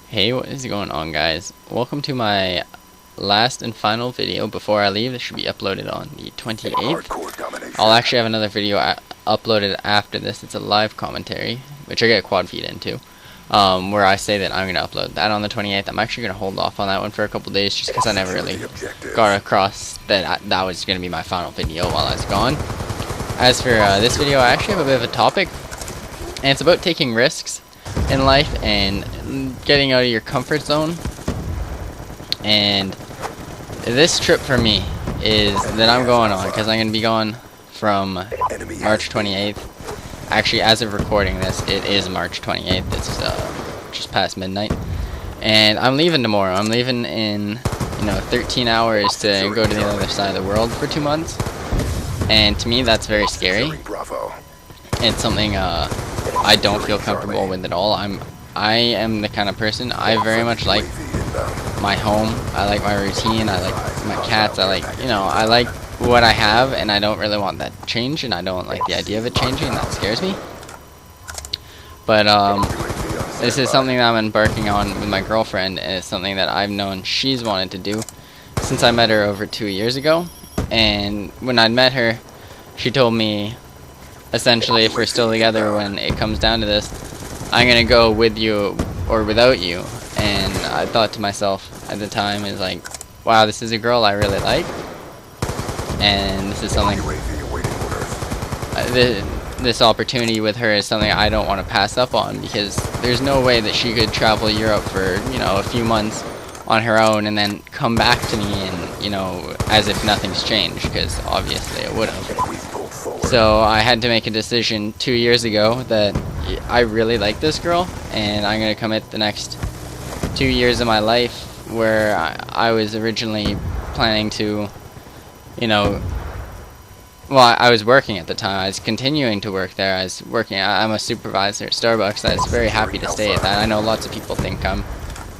Hey, what is going on, guys? Welcome to my last and final video before I leave. This should be uploaded on the 28th. I'll actually have another video uploaded after this. It's a live commentary, which I get quad feed into, where I say that I'm going to upload that on the 28th. I'm actually going to hold off on that one for a couple days just because I never really got across that that was going to be my final video while I was gone. As for this video, I actually have a bit of a topic, and it's about taking risks in life and getting out of your comfort zone. And this trip for me is that I'm going on because I'm going to be gone from March 28th. Actually, as of recording this, it is March 28th. It's just past midnight, and I'm leaving tomorrow. I'm leaving in 13 hours to go to the other side of the world for 2 months, and to me that's very scary. It's something I don't feel comfortable with at all. I am the kind of person, I very much like my home. I like my routine. I like my cats. I like what I have, and I don't really want that to change, and I don't like the idea of it changing, and that scares me. But this is something that I'm embarking on with my girlfriend, and it's something that I've known she's wanted to do since I met her over 2 years ago. And when I met her, she told me, essentially, if we're still together when it comes down to this, I'm gonna go with you or without you. And I thought to myself at the time, is like, wow, this is a girl I really like, and this is something, this opportunity with her is something I don't want to pass up on, because there's no way that she could travel Europe for a few months on her own and then come back to me and as if nothing's changed, because obviously it would have. So I had to make a decision 2 years ago that I really like this girl, and I'm going to commit the next 2 years of my life, where I was originally planning to, well, I was working at the time. I was continuing to work there. I'm a supervisor at Starbucks. I was very happy to stay at that. I know lots of people think I'm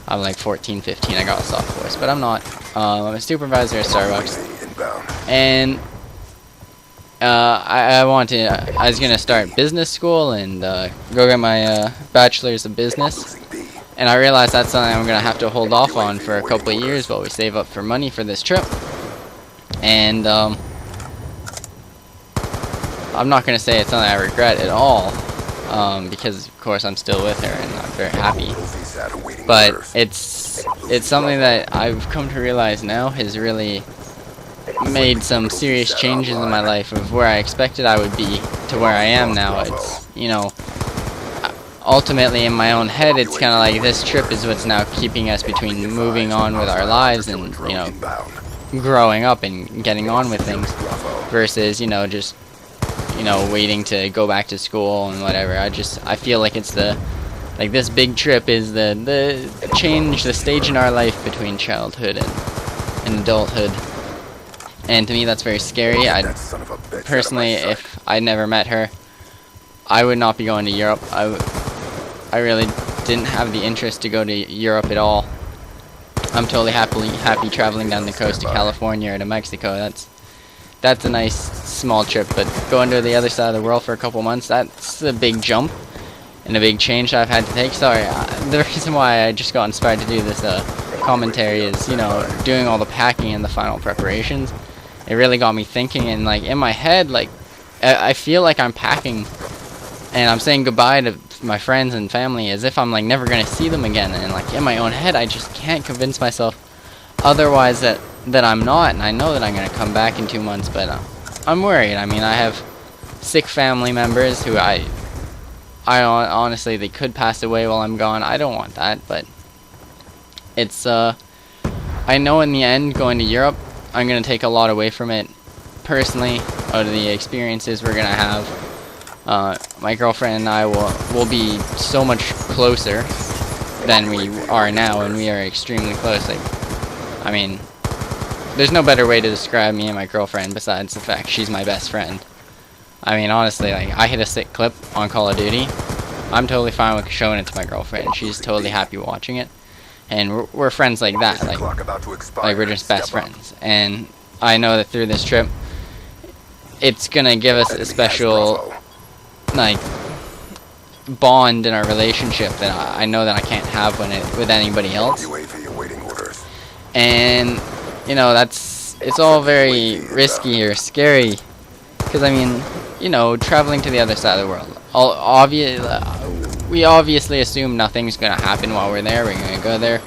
like 14, 15. I got a soft voice, but I'm not. I'm a supervisor at Starbucks, and I was gonna start business school and go get my bachelor's of business, and I realized that's something I'm gonna have to hold off on for a couple of years while we save up for money for this trip. And I'm not gonna say it's something I regret at all, because of course I'm still with her and I'm very happy. But it's something that I've come to realize now has really made some serious changes in my life, of where I expected I would be to where I am now. It's, ultimately in my own head, it's kind of like this trip is what's now keeping us between moving on with our lives and, growing up and getting on with things, versus, just, waiting to go back to school and whatever. I feel like it's this big trip is the change, the stage in our life between childhood and adulthood. And to me, that's very scary. Personally, if I never met her, I would not be going to Europe. I really didn't have the interest to go to Europe at all. I'm totally happy traveling down the coast to California or to Mexico. That's a nice small trip, but going to the other side of the world for a couple months, that's a big jump and a big change I've had to take. Sorry, the reason why I just got inspired to do this commentary is, doing all the packing and the final preparations. It really got me thinking, and in my head, I feel like I'm packing and I'm saying goodbye to my friends and family as if I'm never gonna see them again, and in my own head I just can't convince myself otherwise that I'm not, and I know that I'm gonna come back in 2 months, but I'm worried. I mean, I have sick family members who I honestly, they could pass away while I'm gone. I don't want that, but it's I know in the end, going to Europe, I'm going to take a lot away from it personally, out of the experiences we're going to have. My girlfriend and I will be so much closer than we are now, and we are extremely close. I mean, there's no better way to describe me and my girlfriend besides the fact she's my best friend. I mean, honestly, I hit a sick clip on Call of Duty. I'm totally fine with showing it to my girlfriend. She's totally happy watching it. And we're friends like that, we're just best friends. And I know that through this trip, it's gonna give us a special, bond in our relationship that I know that I can't have with anybody else. And you know, it's all very risky or scary, because I mean, you know, traveling to the other side of the world, we obviously assume nothing's gonna happen while we're there. We're gonna go there,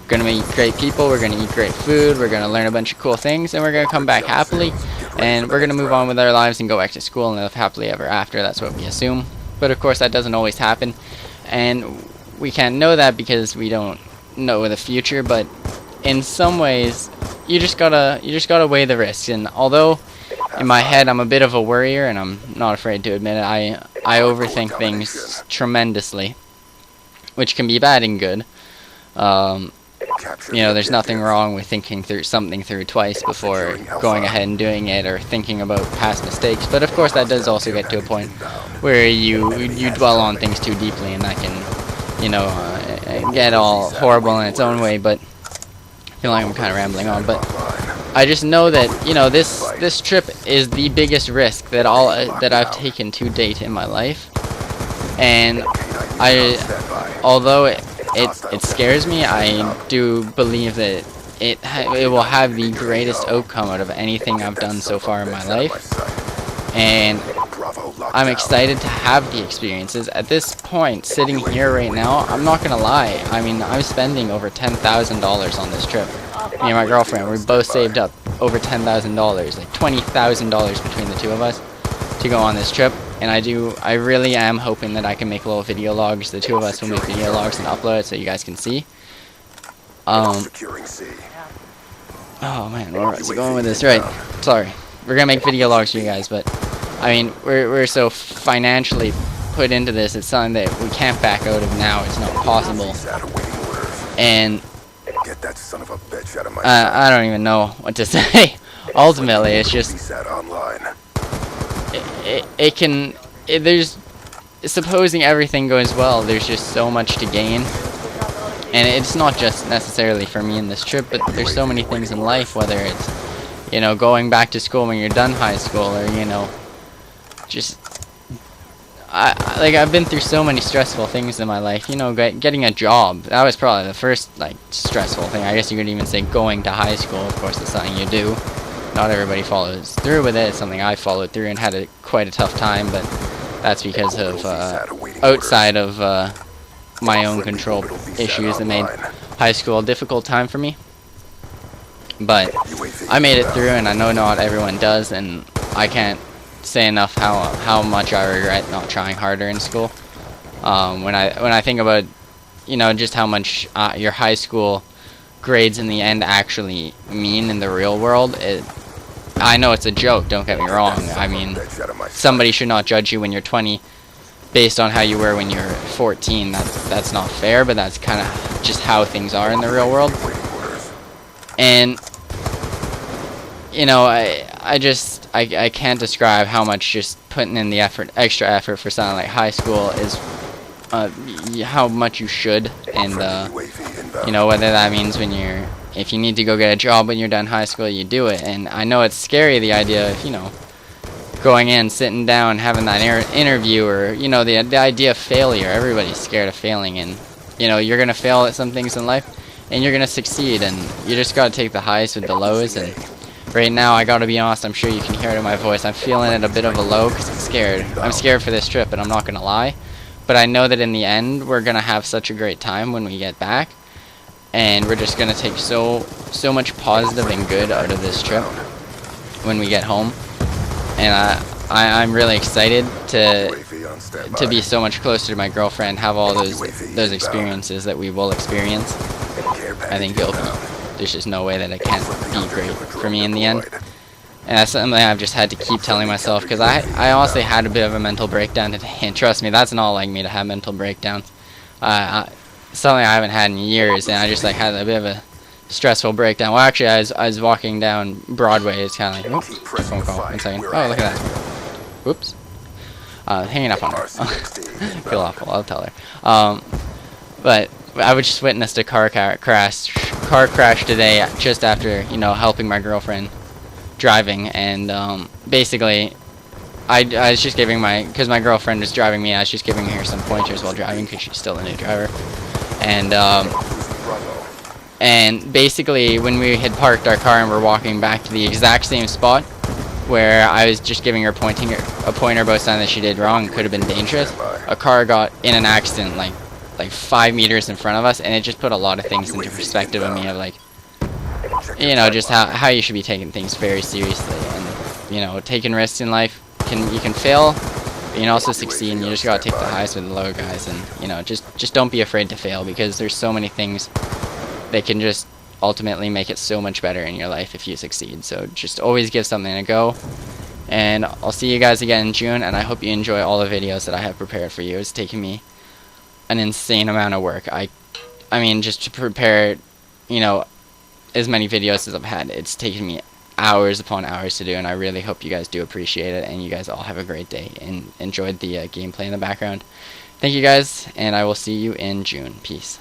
we're gonna meet great people, we're gonna eat great food, we're gonna learn a bunch of cool things, and we're gonna come back happily, and we're gonna move on with our lives and go back to school and live happily ever after. That's what we assume. But of course that doesn't always happen, and we can't know that because we don't know the future. But in some ways, you just gotta weigh the risks. And although in my head I'm a bit of a worrier, and I'm not afraid to admit it, I overthink things tremendously, which can be bad and good. You know, there's nothing wrong with thinking through something twice before going ahead and doing it, or thinking about past mistakes. But of course that does also get to a point where you dwell on things too deeply, and that can, you know, get all horrible in its own way. But I feel like I'm kind of rambling on. But I just know that, you know, this trip is the biggest risk that I've taken to date in my life, and although it scares me, I do believe that it will have the greatest outcome out of anything I've done so far in my life, and I'm excited to have the experiences. At this point, sitting here right now, I'm not gonna lie, I mean, I'm spending over $10,000 on this trip. Me and my girlfriend, we both saved up over $10,000, like $20,000 between the two of us to go on this trip. And I really am hoping that I can make little video logs. The two of us will make video logs and upload it so you guys can see. Oh man, where was I going with this? Right, sorry. We're gonna make video logs for you guys, but I mean, we're so financially put into this, it's something that we can't back out of now. It's not possible. And I don't even know what to say. Ultimately, it's just there's, supposing everything goes well, there's just so much to gain. And it's not just necessarily for me in this trip, but there's so many things in life, whether it's, you know, going back to school when you're done high school, or, you know, just I've been through so many stressful things in my life. You know, getting a job, that was probably the first, like, stressful thing. I guess you could even say going to high school. Of course, it's something you do. Not everybody follows through with it. It's something I followed through and had quite a tough time, but that's because of outside of my own control issues that made high school a difficult time for me. But I made it through, and I know not everyone does, and I can't say enough how much I regret not trying harder in school. When I think about, you know, just how much your high school grades in the end actually mean in the real world, I know it's a joke, don't get me wrong. I mean, somebody should not judge you when you're 20 based on how you were when you're 14. That's not fair, but that's kind of just how things are in the real world. And, you know, I can't describe how much just putting in the extra effort for something like high school is, how much you should. And, you know, whether that means if you need to go get a job when you're done high school, you do it. And I know it's scary, the idea of, you know, going in, sitting down, having that interview, or, you know, the idea of failure. Everybody's scared of failing, and, you know, you're gonna fail at some things in life, and you're gonna succeed, and you just gotta take the highs with the lows. And right now, I gotta be honest, I'm sure you can hear it in my voice, I'm feeling it a bit of a low, because I'm scared. I'm scared for this trip, and I'm not gonna lie. But I know that in the end, we're gonna have such a great time when we get back. And we're just gonna take so much positive and good out of this trip when we get home. And I'm really excited to be so much closer to my girlfriend, have all those experiences that we will experience. I think there's just no way that it can't be great for me in the end. And that's something I've just had to keep telling myself, because I honestly had a bit of a mental breakdown today, and trust me, that's not like me to have mental breakdowns. Something I haven't had in years, and I just, like, had a bit of a stressful breakdown. Well, actually, I was walking down Broadway. It's kind of like, oops, phone call. 1 second. Oh, look at that. Whoops. Hanging up on her. Feel awful. I'll tell her. But I just witnessed a car crash today, just after, you know, helping my girlfriend driving, and basically I was just giving because my girlfriend was driving me, I was just giving her some pointers while driving because she's still a new driver. And basically when we had parked our car and we're walking back to the exact same spot where I was just giving her a pointer about something that she did wrong and could have been dangerous, a car got in an accident like 5 meters in front of us, and it just put a lot of things into perspective of me of like, you know, just how you should be taking things very seriously, and you know, taking risks in life, you can fail, but you can also succeed, and you just gotta take the highs with the low, guys. And you know, just don't be afraid to fail, because there's so many things that can just ultimately make it so much better in your life if you succeed. So just always give something a go, and I'll see you guys again in June, and I hope you enjoy all the videos that I have prepared for you. It's taking me an insane amount of work. I mean, just to prepare, you know, as many videos as I've had, it's taken me hours upon hours to do, and I really hope you guys do appreciate it, and you guys all have a great day and enjoyed the gameplay in the background. Thank you guys, and I will see you in June. Peace.